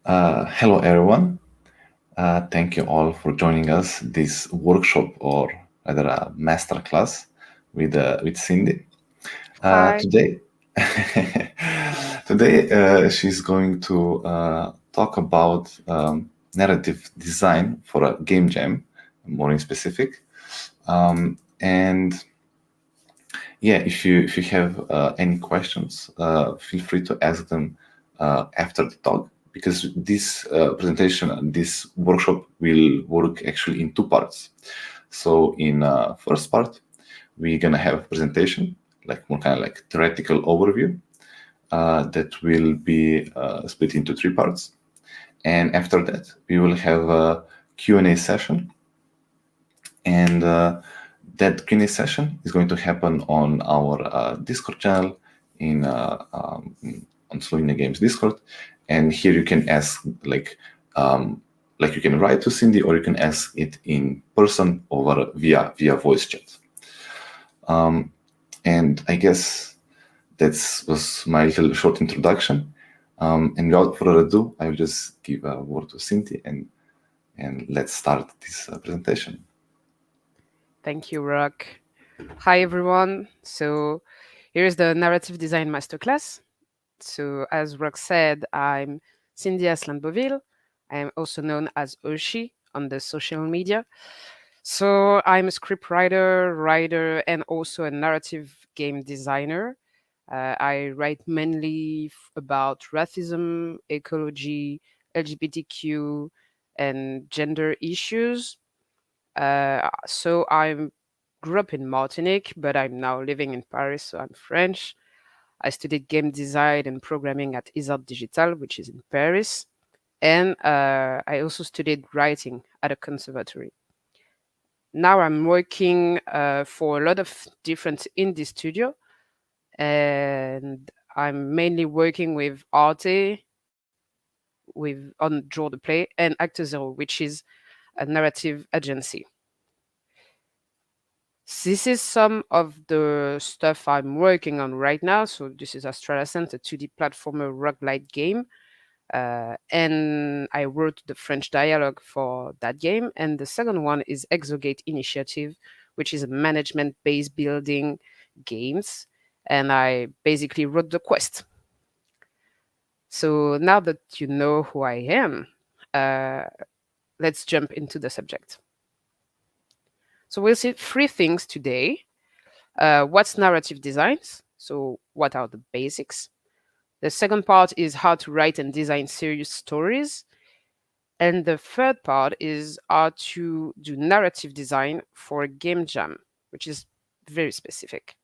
Hello, everyone. Thank you all for joining us this workshop, or rather a masterclass with Cindy. Hi. Today, today she's going to talk about narrative design for a game jam, more in specific. And yeah, if you have any questions, feel free to ask them after the talk, because this presentation, this workshop will work actually in two parts. So in first part, we're gonna have a presentation, like more kind of like theoretical overview, that will be split into three parts. And after that, we will have a Q&A session, and that Q&A session is going to happen on our Discord channel in on Slovenia Games Discord, and here you can ask like you can write to Cindy, or you can ask it in person over via voice chat. And I guess that was my little short introduction. And without further ado, I will just give a word to Cindy, and let's start this presentation. Thank you, Rock. Hi, everyone. So, here's the Narrative Design Masterclass. So, as Rock said, I'm Cindy Asselin de Beauville. I am also known as Hoshi on the social media. So, I'm a scriptwriter, writer, and also a narrative game designer. I write mainly about racism, ecology, LGBTQ, and gender issues. So I grew up in Martinique, but I'm now living in Paris, so I'm French. I studied game design and programming at ARTE Digital, which is in Paris. And I also studied writing at a conservatory. Now I'm working for a lot of different indie studio, and I'm mainly working with ARTE, with on Draw the Play, and actezéro, which is a narrative agency. This is some of the stuff I'm working on right now. So this is Astralacent, a 2D platformer roguelite game. And I wrote the French dialogue for that game. And the second one is Exogate Initiative, which is a management-based building games. And I basically wrote the quest. So now that you know who I am, uh, let's jump into the subject. So we'll see three things today. What's narrative designs? So, what are the basics? The second part is how to write and design serious stories. And the third part is how to do narrative design for a game jam, which is very specific.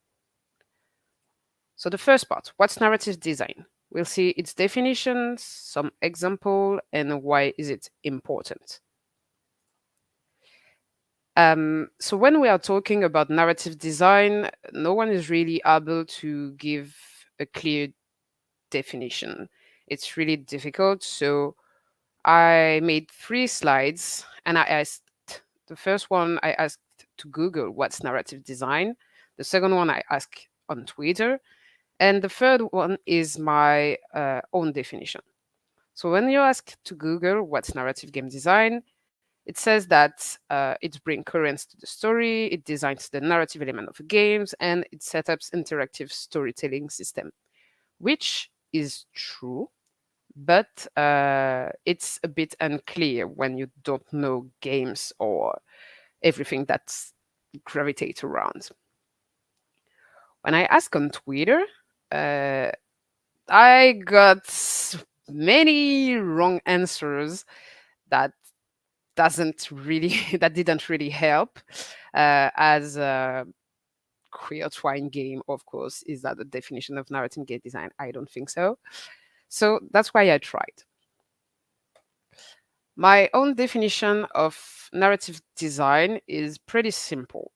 So, the first part, what's narrative design? We'll see its definitions, some example, and why is it important. So when we are talking about narrative design, no one is really able to give a clear definition. It's really difficult. So I made three slides, and I asked the first one, I asked to Google what's narrative design. The second one I asked on Twitter. And the third one is my own definition. So when you ask to Google what's narrative game design, it says that it brings coherence to the story, it designs the narrative element of games, and it sets up interactive storytelling system, which is true, but it's a bit unclear when you don't know games or everything that's gravitate around. When I ask on Twitter, uh, I got many wrong answers that doesn't really that didn't really help. As a queer twine game, of course, is that the definition of narrative game design? I don't think so. So that's why I tried. My own definition of narrative design is pretty simple.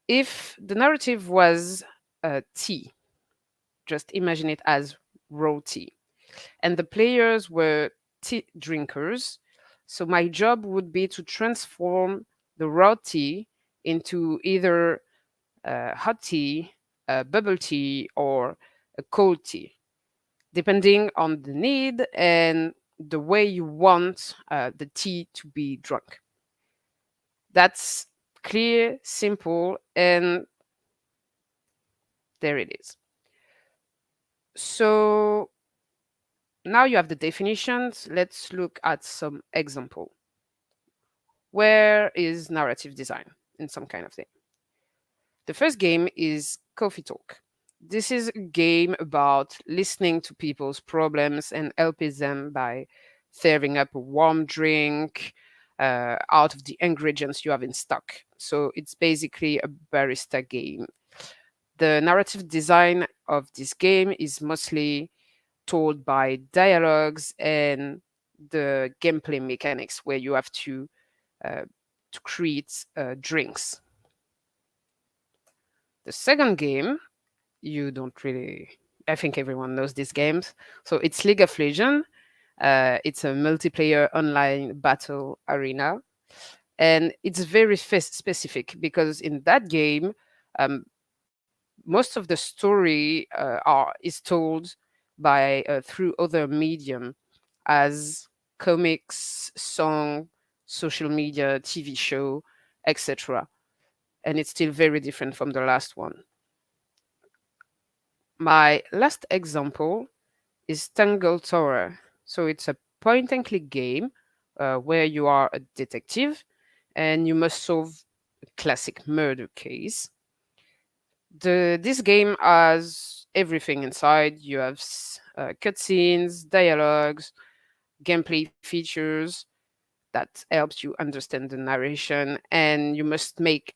If the narrative was tea, just imagine it as raw tea, and the players were tea drinkers. So my job would be to transform the raw tea into either hot tea, bubble tea, or a cold tea, depending on the need and the way you want the tea to be drunk. That's clear, simple, and there it is. So now you have the definitions. Let's look at some example. Where is narrative design in some kind of thing? The first game is Coffee Talk. This is a game about listening to people's problems and helping them by serving up a warm drink out of the ingredients you have in stock. So it's basically a barista game. The narrative design of this game is mostly told by dialogues and the gameplay mechanics where you have uh, to create drinks. The second game, you don't really, I think everyone knows these games. So it's League of Legends. It's a multiplayer online battle arena. And it's very specific because in that game, um, most of the story is told by through other medium as comics, song, social media, TV show, etc. And it's still very different from the last one. My last example is Tangle Tower. So it's a point and click game where you are a detective and you must solve a classic murder case. This game has everything inside. You have cutscenes, dialogues, gameplay features that helps you understand the narration, and you must make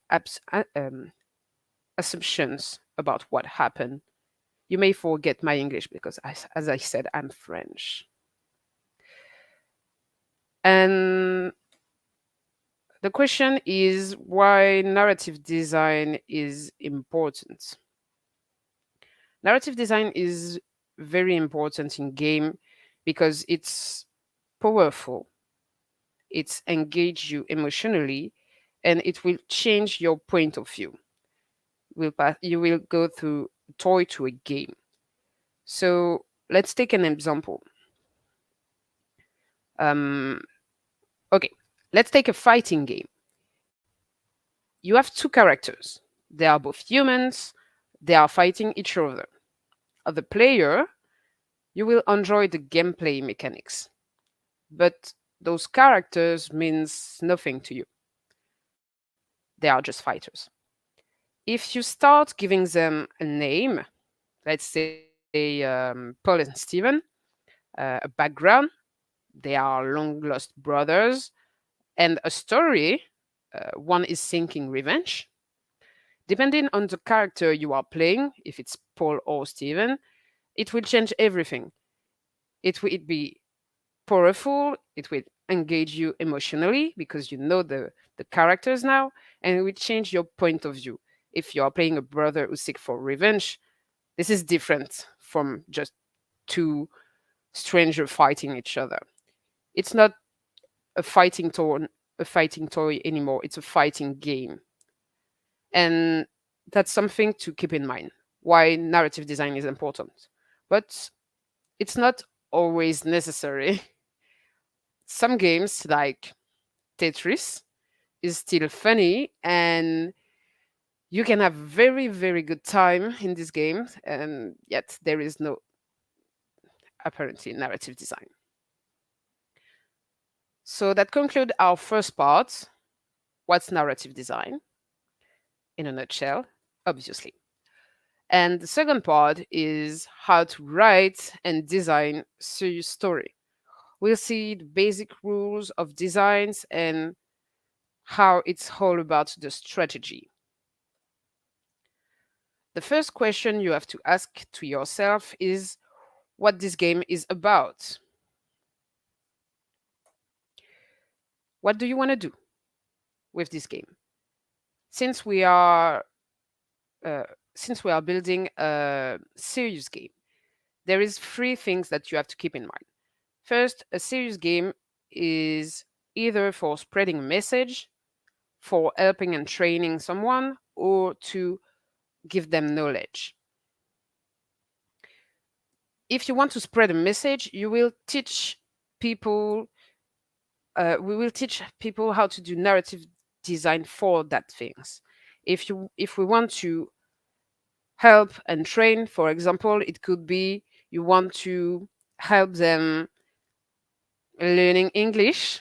assumptions about what happened. You may forget my English because, as I said, I'm French. And the question is why narrative design is important. Narrative design is very important in game because it's powerful, it's engage you emotionally, and it will change your point of view. You will go through toy to a game. So let's take an example. Um, okay, let's take a fighting game. You have two characters. They are both humans. They are fighting each other. As a player, you will enjoy the gameplay mechanics, but those characters means nothing to you. They are just fighters. If you start giving them a name, let's say Paul and Steven, a background, they are long lost brothers, and a story, one is seeking revenge. Depending on the character you are playing, if it's Paul or Steven, it will change everything. It will be powerful, it will engage you emotionally because you know the characters now, and it will change your point of view. If you are playing a brother who seek for revenge, this is different from just two strangers fighting each other. It's not a fighting toy anymore. It's a fighting game. And that's something to keep in mind why narrative design is important. But it's not always necessary. Some games like Tetris is still funny and you can have very very good time in this game and yet there is no apparently narrative design. So that concludes our first part. What's narrative design? In a nutshell, obviously. And the second part is how to write and design serious story. We'll see the basic rules of designs and how it's all about the strategy. The first question you have to ask to yourself is what this game is about. What do you want to do with this game? Since we are uh, since we are building a serious game, there is three things that you have to keep in mind. First, a serious game is either for spreading a message, for helping and training someone, or to give them knowledge. If you want to spread a message, you will teach people, we will teach people how to do narrative design for that things. If we want to help and train, for example, it could be you want to help them learning English.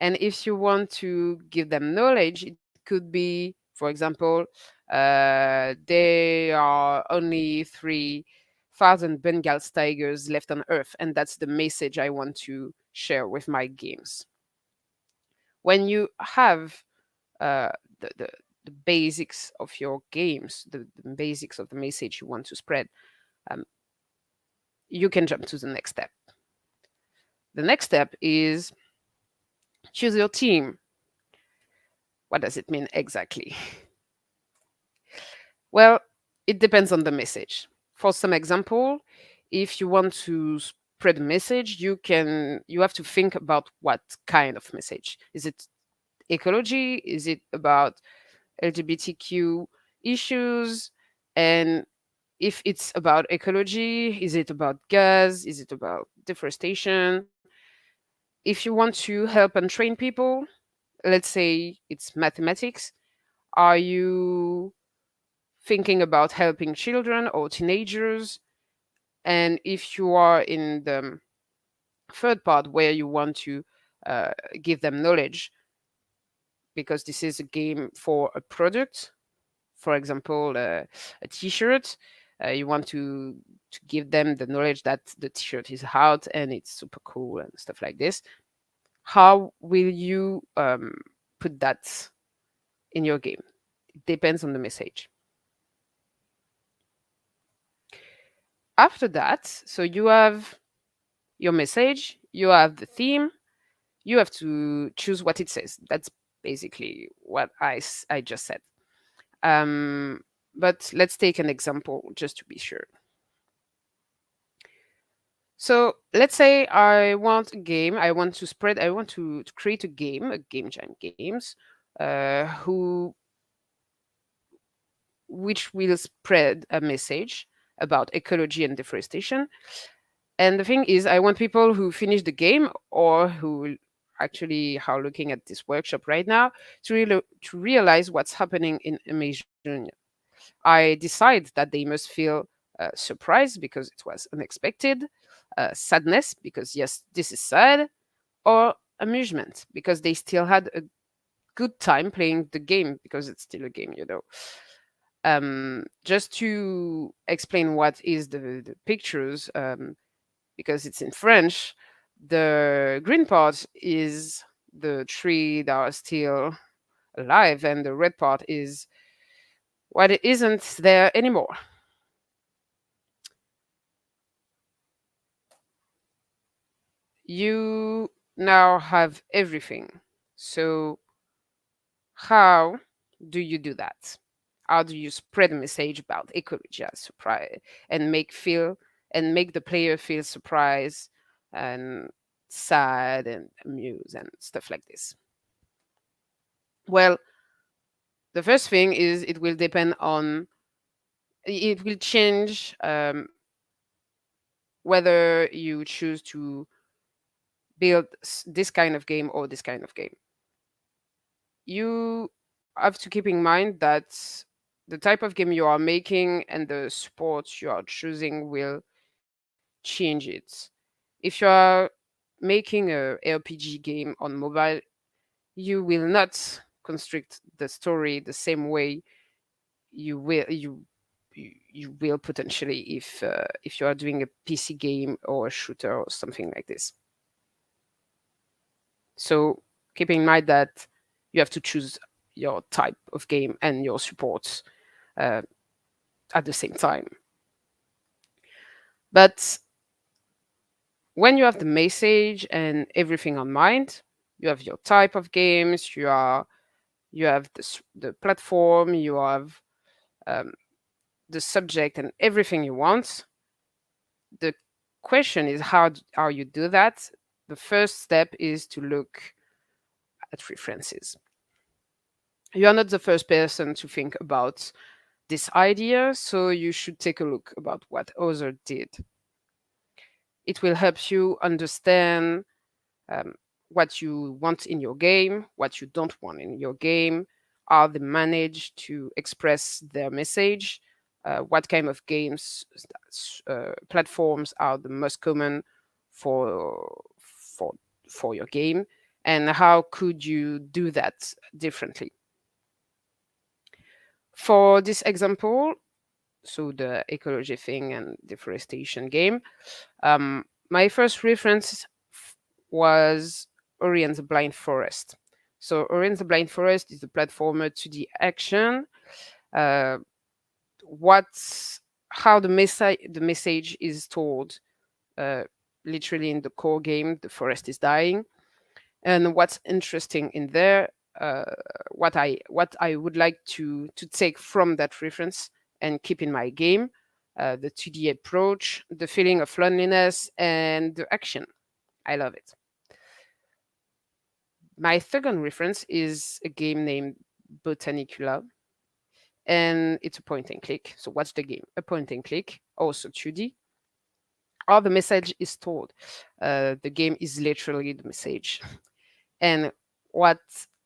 And if you want to give them knowledge, it could be, for example, there are only 3,000 Bengal tigers left on Earth, and that's the message I want to share with my games. When you have uh, the, the the basics of your games, the basics of the message you want to spread, um, you can jump to the next step. The next step is choose your team. What does it mean exactly? Well, it depends on the message. For some example, if you want to spread a message, you have to think about what kind of message. Is it ecology? Is it about LGBTQ issues? And if it's about ecology, is it about gas? Is it about deforestation? If you want to help and train people, let's say it's mathematics, are you thinking about helping children or teenagers? And if you are in the third part where you want to uh, give them knowledge, because this is a game for a product, for example, a T-shirt, you want to give them the knowledge that the T-shirt is out and it's super cool and stuff like this. How will you put that in your game? It depends on the message. After that, so you have your message, you have the theme, you have to choose what it says. That's basically what I just said. Um, but let's take an example just to be sure. So let's say I want a game, I want to create a game, a game jam games, who which will spread a message about ecology and deforestation. And the thing is, I want people who finish the game or who actually are looking at this workshop right now to realize what's happening in Amazonia. I decide that they must feel surprise because it was unexpected, sadness because yes, this is sad, or amusement because they still had a good time playing the game because it's still a game, you know. Just to explain what is the pictures, because it's in French, the green part is the tree that are still alive, and the red part is what it isn't there anymore. You now have everything. So, how do you do that? How do you spread a message about ecology as surprise and make the player feel surprised and sad and amused and stuff like this? Well, the first thing is it will change whether you choose to build this kind of game or this kind of game. You have to keep in mind that the type of game you are making and the support you are choosing will change it. If you are making a RPG game on mobile, you will not constrict the story the same way you will potentially if you are doing a PC game or a shooter or something like this. So keep in mind that you have to choose your type of game and your supports uh, at the same time. But when you have the message and everything on mind, you have your type of games, you have the platform, you have um, the subject and everything you want. The question is how you do that. The first step is to look at references. You are not the first person to think about this idea, so you should take a look about what others did. It will help you understand um, what you want in your game, what you don't want in your game, how they manage to express their message, what kind of games platforms are the most common for for your game, and how could you do that differently. For this example, so the ecology thing and deforestation game, my first reference was Ori and the Blind Forest. So Ori and the Blind Forest is a platformer 2D action. Uh, what's how the message is told, uh, literally in the core game, the forest is dying. And what's interesting in there, uh, what I would like to take from that reference and keep in my game, the 2D approach, the feeling of loneliness, and the action. I love it. My second reference is a game named Botanicula, and it's a point and click. So what's the game? A point and click, also 2D. All the message is told. The game is literally the message. And what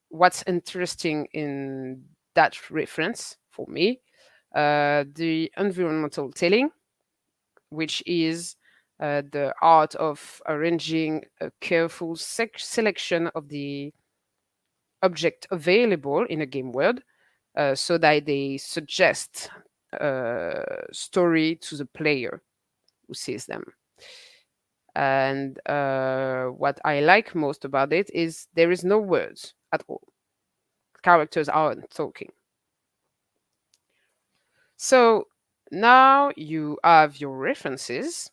what's interesting in that reference for me, the environmental telling, which is the art of arranging a careful selection of the object available in a game world, so that they suggest a story to the player who sees them. And what I like most about it is there is no words at all. Characters aren't talking. So now you have your references.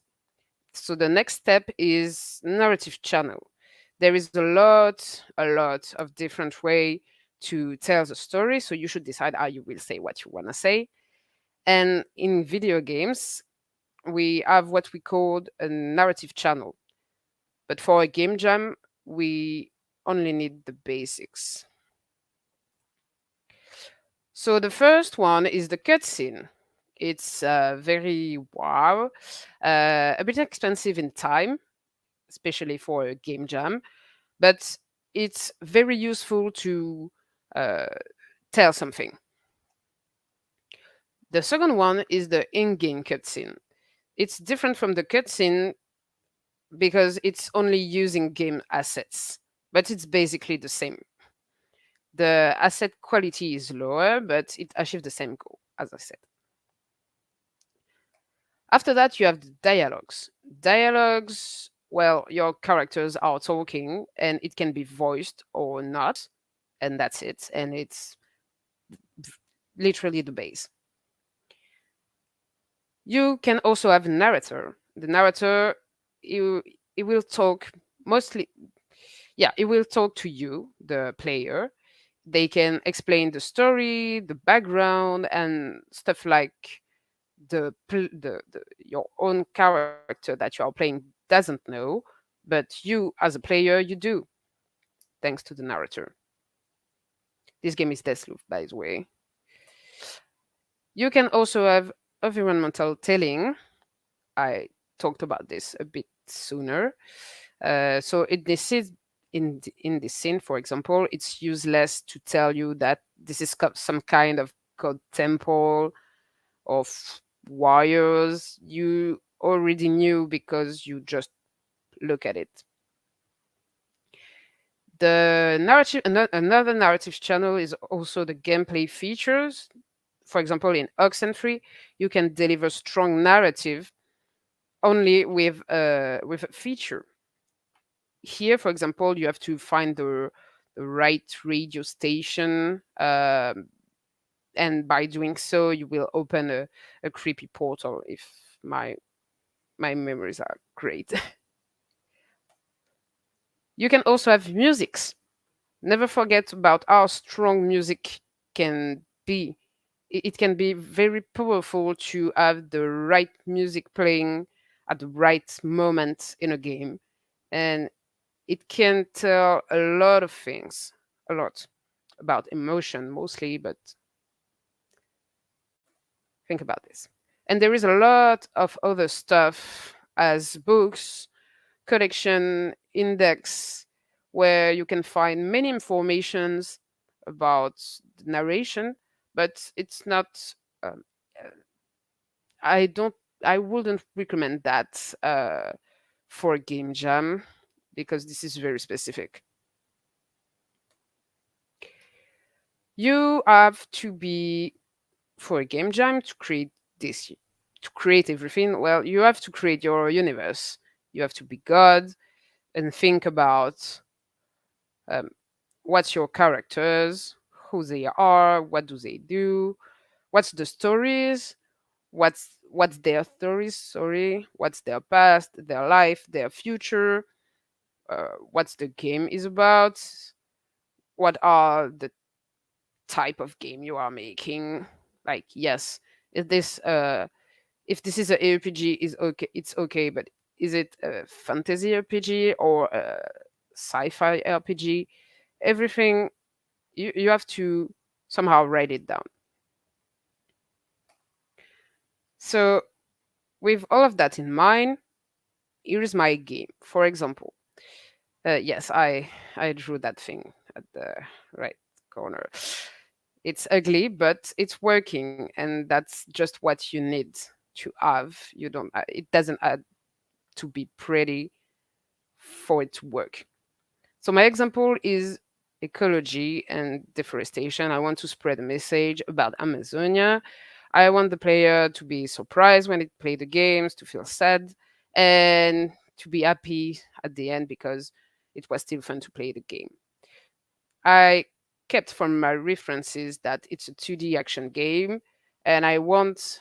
So the next step is narrative channel. There is a lot of different way to tell the story. So you should decide how you will say what you want to say. And in video games, we have what we call a narrative channel. But for a game jam, we only need the basics. So the first one is the cutscene. It's very wow, a bit expensive in time, especially for a game jam, but it's very useful to uh, tell something. The second one is the in-game cutscene. It's different from the cutscene because it's only using game assets, but it's basically the same. The asset quality is lower, but it achieves the same goal, as I said. After that, you have the dialogues. Dialogues, well, your characters are talking and it can be voiced or not, and that's it. And it's literally the base. You can also have a narrator. The narrator, you, it will talk mostly, yeah, it will talk to you, the player. They can explain the story, the background, and stuff like the your own character that you are playing doesn't know, but you as a player you do, thanks to the narrator. This game is Deathloop, by the way. You can also have environmental telling. I talked about this a bit sooner. So in this scene, for example, it's useless to tell you that this is some kind of god temple of wires. You already knew because you just look at it. The narrative, another narrative channel is also the gameplay features. For example, in Oxenfree, you can deliver strong narrative only with a feature. Here, for example, you have to find the right radio station, and by doing so, you will open a creepy portal. If my my memories are great. You can also have musics. Never forget about how strong music can be. It can be very powerful to have the right music playing at the right moment in a game. And it can tell a lot of things, a lot about emotion mostly, but think about this. And there is a lot of other stuff as books, collection index where you can find many informations about the narration, but it's not. Um, uh, I don't. I wouldn't recommend that for a game jam because this is very specific. You have to be for a game jam to create this, to create everything. Well, you have to create your universe. You have to be God and think about um, what's your characters, who they are, what do they do, what's the stories, what's their stories, sorry, what's their past, their life, their future, what's the game is about, what are the type of game you are making. Like, yes, is this if this is a ARPG is okay, it's okay, but is it a fantasy RPG or a sci-fi RPG? Everything you have to somehow write it down. So with all of that in mind, here is my game. For example, yes, I drew that thing at the right corner. It's ugly, but it's working, and that's just what you need to have. You don't. It doesn't have to be pretty for it to work. So my example is ecology and deforestation. I want to spread a message about Amazonia. I want the player to be surprised when it play the games, to feel sad, and to be happy at the end because it was still fun to play the game. I kept from my references that it's a 2D action game, and I want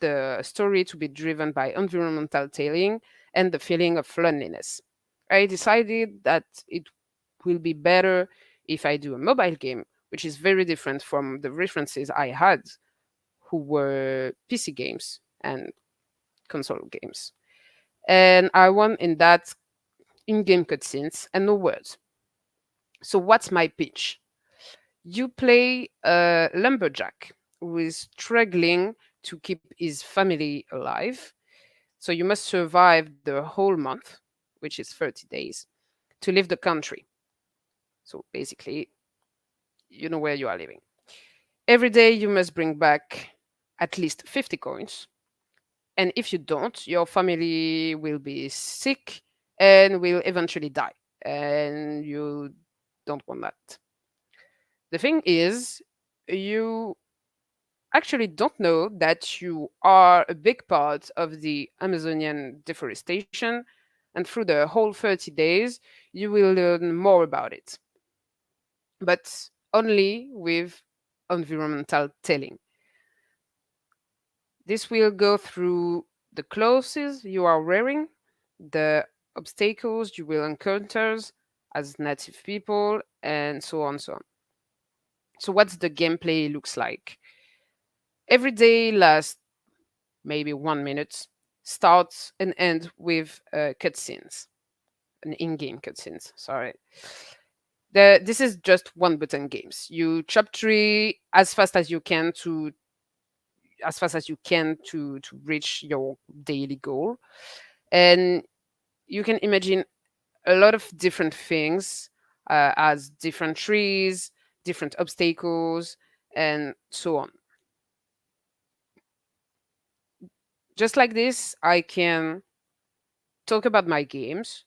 the story to be driven by environmental telling and the feeling of loneliness. I decided that it will be better if I do a mobile game, which is very different from the references I had, who were PC games and console games. And I want in that in game cutscenes and no words. So, what's my pitch? You play a lumberjack who is struggling to keep his family alive. So you must survive the whole month, which is 30 days, to leave the country. So basically, you know where you are living. Every day you must bring back at least 50 coins. And if you don't, your family will be sick and will eventually die. And you don't want that. The thing is, you actually don't know that you are a big part of the Amazonian deforestation, and through the whole 30 days, you will learn more about it, but only with environmental telling. This will go through the clothes you are wearing, the obstacles you will encounter as native people, and so on, so on. So, what's the gameplay looks like? Every day lasts maybe 1 minute, starts and ends with cutscenes, an in-game cutscenes. Sorry. This is just one button games. You chop tree as fast as you can to reach your daily goal, and you can imagine a lot of different things as different trees, different obstacles, and so on. Just like this, I can talk about my games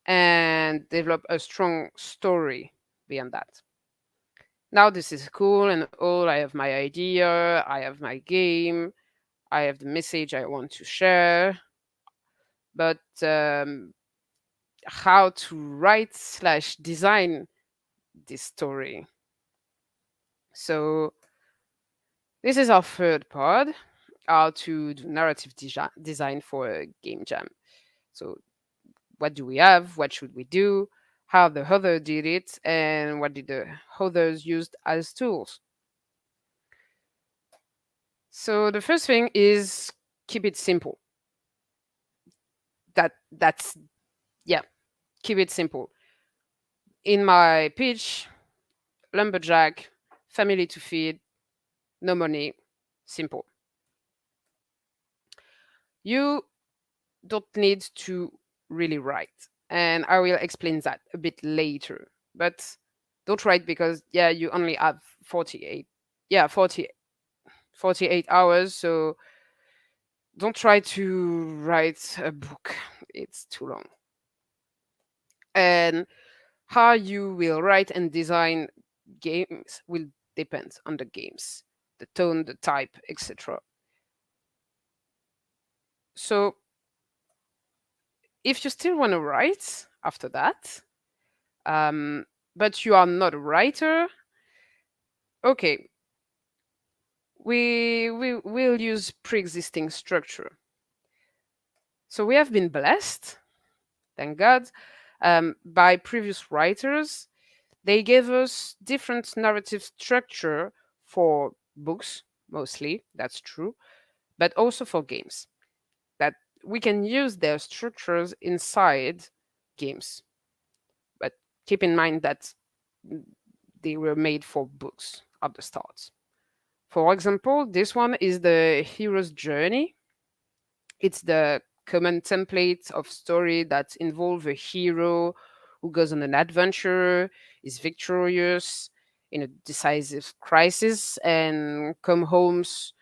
and develop a strong story beyond that. Now this is cool and all. I have my idea, I have my game, I have the message I want to share, but how to write slash design this story? So this is our third part, how to do narrative design for a game jam. So what do we have? What should we do? How the other did it, and what did the others used as tools? So the first thing is keep it simple. That's yeah, keep it simple. In my pitch, lumberjack, family to feed, no money, simple. You don't need to really write. And I will explain that a bit later. But don't write because, yeah, you only have 48, yeah, 48 hours. So don't try to write a book, it's too long. And how you will write and design games will depend on the games, the tone, the type, etc. So if you still want to write after that, um, but you are not a writer, okay, we will use pre-existing structure. So we have been blessed, thank God, by previous writers. They gave us different narrative structure for books, mostly, that's true, but also for games. That we can use their structures inside games. But keep in mind that they were made for books at the start. For example, this one is the hero's journey. It's the common template of story that involve a hero who goes on an adventure, is victorious in a decisive crisis, and come home's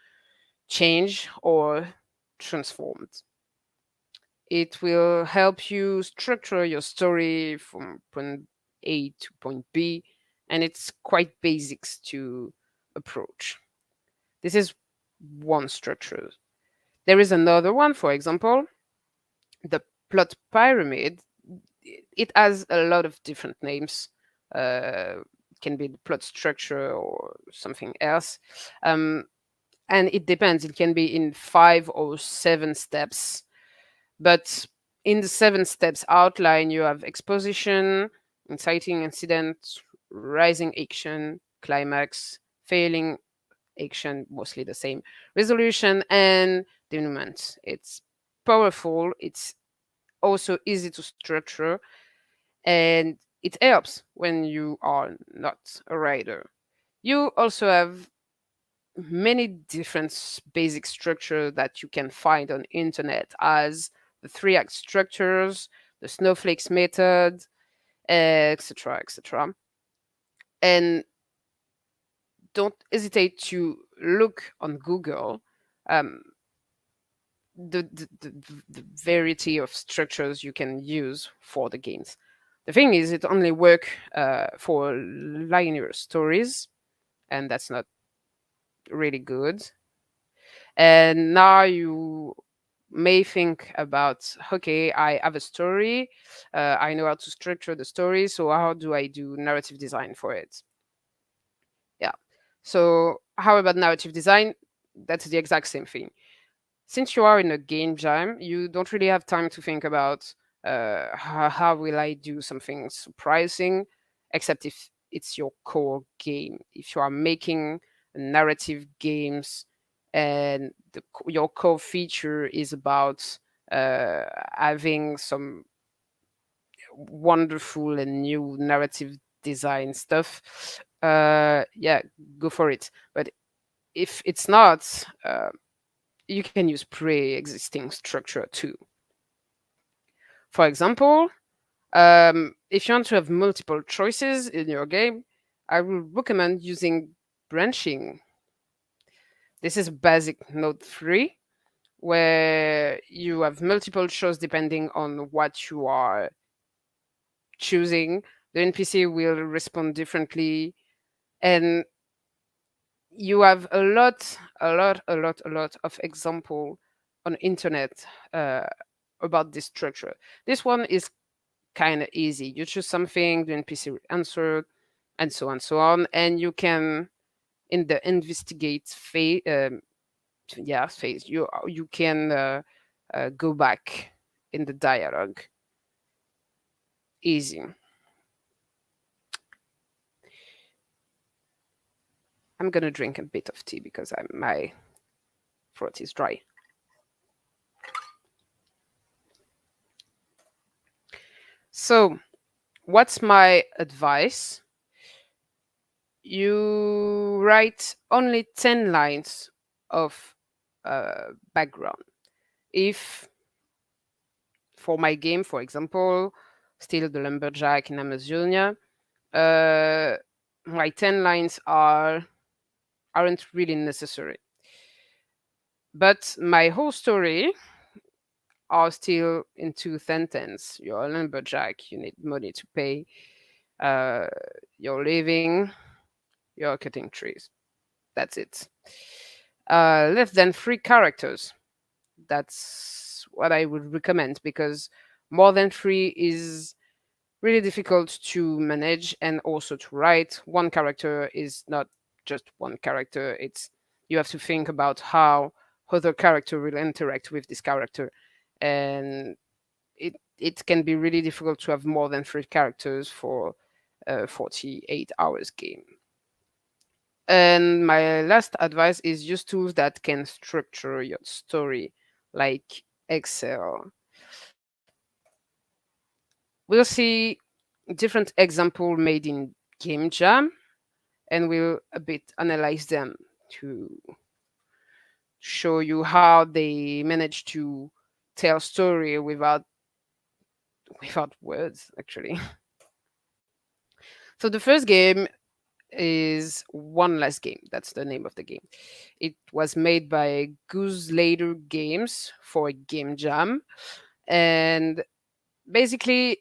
changed or transformed. It will help you structure your story from point A to point B, and it's quite basics to approach. This is one structure. There is another one, for example, the plot pyramid. It has a lot of different names. It can be the plot structure or something else. And it depends. It can be in 5 or 7 steps. But in the 7 steps outline, you have exposition, inciting incident, rising action, climax, failing action, mostly the same, resolution, and denouement. It's powerful. It's also easy to structure, and it helps when you are not a writer. You also have many different basic structure that you can find on internet, as the 3 act structures, the snowflakes method, etc., etc. And don't hesitate to look on Google, um, the variety of structures you can use for the games. The thing is, it only work for linear stories, and that's not really good. And now you may think about, okay, I have a story, I know how to structure the story, so how do I do narrative design for it? Yeah. So how about narrative design? That's the exact same thing. Since you are in a game jam, you don't really have time to think about how will I do something surprising, except if it's your core game. If you are making narrative games and your core feature is about having some wonderful and new narrative design stuff, yeah, go for it. But if it's not, you can use pre-existing structure too. For example, if you want to have multiple choices in your game, I will recommend using branching. This is basic node 3, where you have multiple choices depending on what you are choosing. The NPC will respond differently, and you have a lot of example on internet about this structure. This one is kind of easy. You choose something, the NPC will answer, and so on, so on, and you can, in the investigate phase, phase, you can go back in the dialogue. Easy. I'm gonna drink a bit of tea because my throat is dry. So, what's my advice? You write only 10 lines of background. If For my game, for example, still the lumberjack in Amazonia, uh, my 10 lines aren't really necessary. But my whole story are still in two sentences. You're a lumberjack, you need money to pay, uh, you're living, you're cutting trees. That's it. Less than three characters. That's what I would recommend because more than three is really difficult to manage and also to write. One character is not just one character. It's you have to think about how other character will interact with this character, and it can be really difficult to have more than three characters for a 48 hours game. And my last advice is use tools that can structure your story, like Excel. We'll see different example made in Game Jam, and we'll a bit analyze them to show you how they manage to tell story without words actually. So the first game is One Last Game. That's the name of the game. It was made by Goose Later Games for Game Jam. And basically,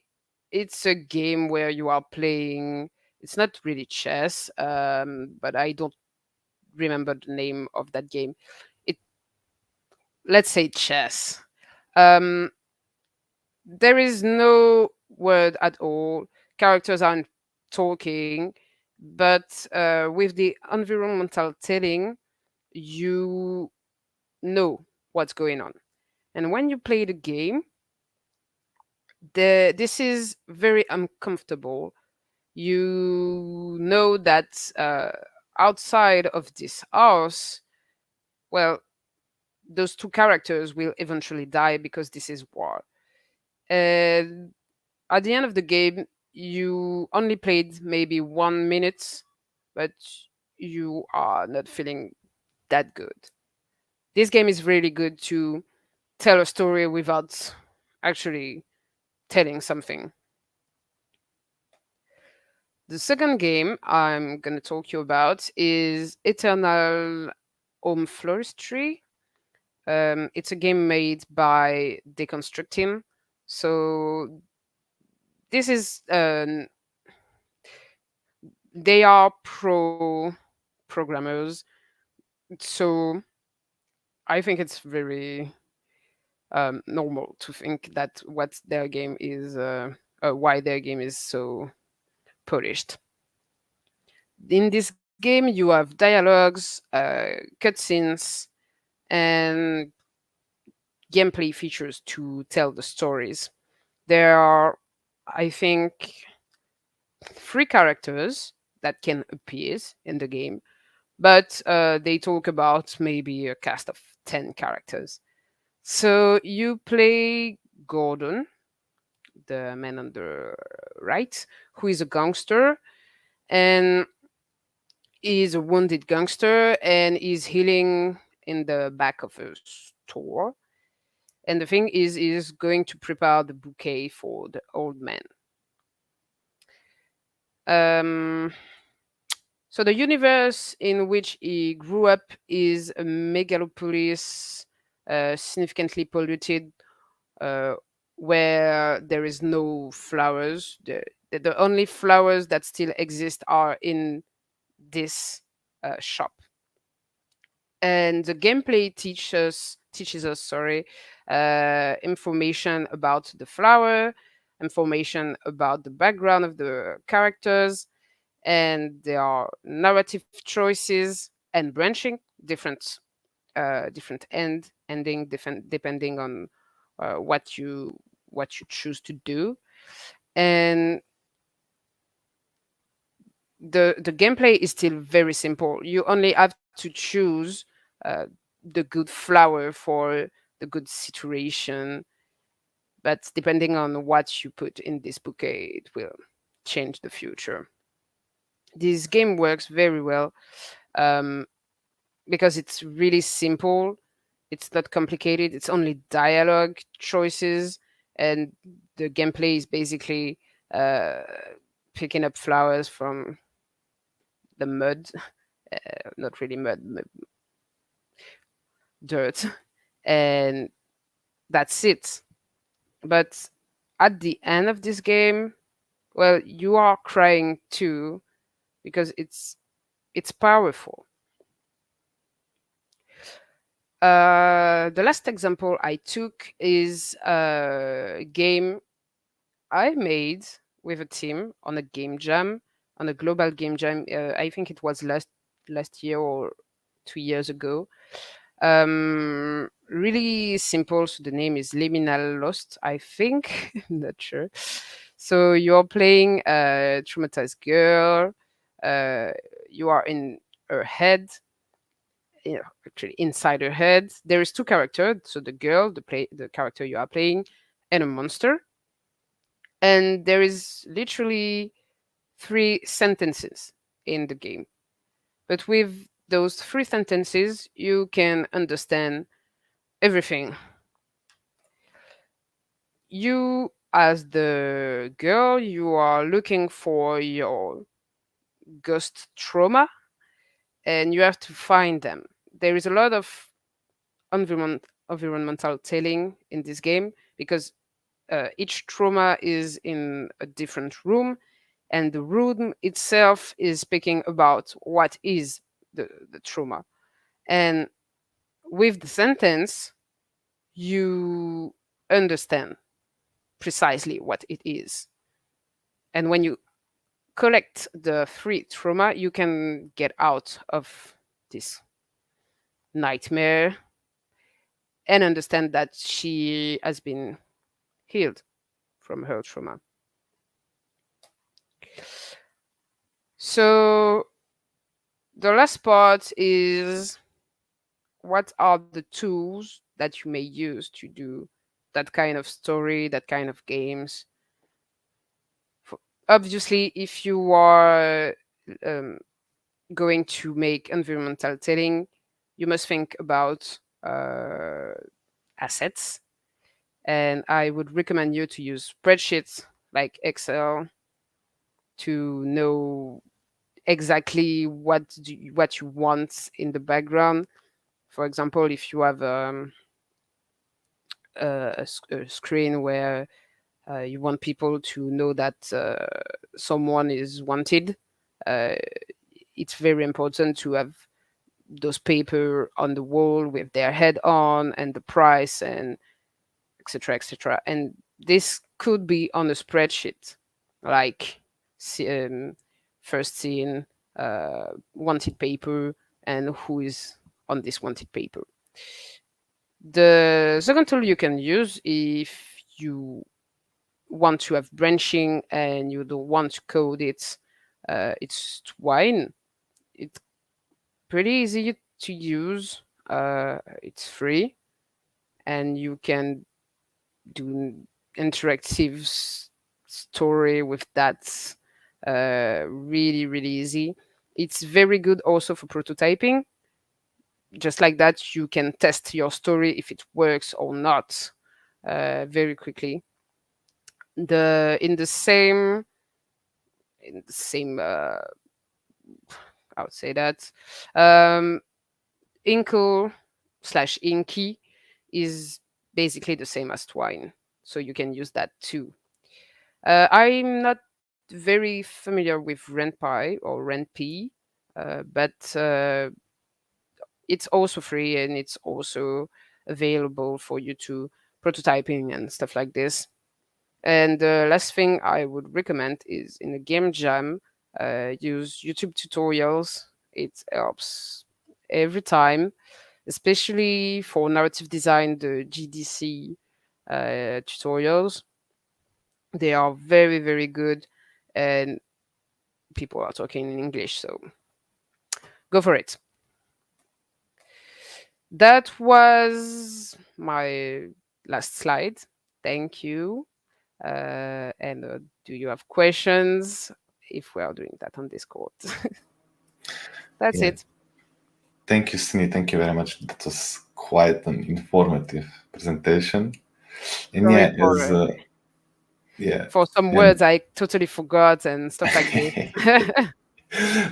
it's a game where you are playing. It's not really chess, but I don't remember the name of that game. It Let's say chess. Um, there is no word at all. Characters aren't talking, but with the environmental telling, you know what's going on. And when you play the game, this is very uncomfortable. You know that outside of this house, well, those two characters will eventually die because this is war. And at the end of the game, you only played maybe 1 minute, but you are not feeling that good. This game is really good to tell a story without actually telling something. The second game I'm going to talk you about is Eternal Home Floristry. It's a game made by Deconstructing. So this is they are pro programmers. So I think it's very normal to think that what their game is, why their game is so polished. In this game, you have dialogues, cutscenes, and gameplay features to tell the stories. There are, I think, three characters that can appear in the game, but they talk about maybe a cast of 10 characters. So you play Gordon, the man on the right, who is a gangster, and is a wounded gangster and is healing in the back of a store. And the thing is going to prepare the bouquet for the old man. Um, so the universe in which he grew up is a megalopolis, significantly polluted, uh, where there is no flowers. The only flowers that still exist are in this shop. And the gameplay teaches us information about the flower, information about the background of the characters, and there are narrative choices and branching, different ending different depending on what you choose to do. And the gameplay is still very simple. You only have to choose uh, the good flower for the good situation, but depending on what you put in this bouquet, it will change the future. This game works very well um, because it's really simple. It's not complicated. It's only dialogue choices and the gameplay is basically uh, picking up flowers from the mud, not really mud, dirt, and that's it. But at the end of this game, well, you are crying too because it's powerful. The last example I took is a game I made with a team on a game jam, on a global game jam. I think it was last year or 2 years ago. Really simple. So the name is Liminal Lost, I think. I'm not sure. So you're playing a traumatized girl. Uh, you are in her head, actually inside her head. There is two characters. So the girl, the character you are playing, and a monster. And there is literally three sentences in the game. But with those three sentences, you can understand everything. You, as the girl, you are looking for your ghost trauma and you have to find them. There is a lot of environmental telling in this game because each trauma is in a different room, and the room itself is speaking about what is the trauma. And with the sentence, you understand precisely what it is. And when you collect the three trauma, you can get out of this nightmare and understand that she has been healed from her trauma. So the last part is, what are the tools that you may use to do that kind of story, that kind of games? Obviously, if you are um, going to make environmental telling, you must think about assets. And I would recommend you to use spreadsheets like Excel to know exactly what you want in the background. For example, if you have a screen where you want people to know that someone is wanted, uh, it's very important to have those paper on the wall with their head on and the price and etc etc. And this could be on a spreadsheet, like first scene, wanted paper, and who is on this wanted paper. The second tool you can use if you want to have branching and you don't want to code it, it's Twine. It's pretty easy to use. It's free, and you can do interactive story with that. Really, really easy. It's very good also for prototyping. Just like that, you can test your story if it works or not very quickly. The in the same in the same I would say that um, Inkle slash Inky is basically the same as Twine, so you can use that too. I'm not very familiar with RentPy or RentP, but it's also free and it's also available for you to prototyping and stuff like this. And the last thing I would recommend is in a game jam, use YouTube tutorials. It helps every time, especially for narrative design, the GDC tutorials. They are very, very good, and people are talking in English, so go for it. That was my last slide. Thank you. And do you have questions? If we are doing that on Discord, that's Yeah. it. Thank you, Cindy. Thank you very much. That was quite an informative presentation. And Sorry yeah, as yeah. for some And words I totally forgot and stuff like this.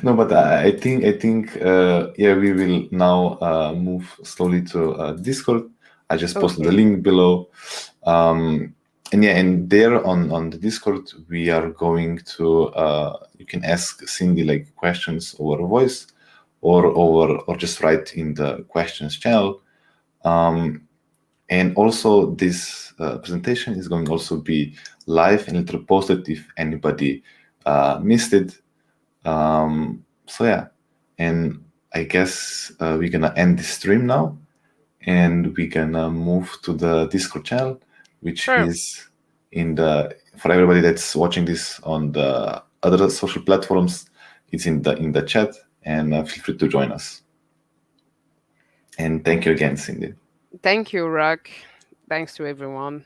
no, but I think yeah, we will now move slowly to Discord. I just posted the Okay. link below. And yeah, and there on the Discord we are going to you can ask Cindy like questions over voice or just write in the questions channel. And also this presentation is going to also be live and it'll posted if anybody missed it. So yeah, and I guess we're gonna end this stream now, and we're gonna move to the Discord channel, which Sure. is in the for everybody that's watching this on the other social platforms. It's in the chat, and feel free to join us. And thank you again, Cindy. Thank you, Rock. Thanks to everyone.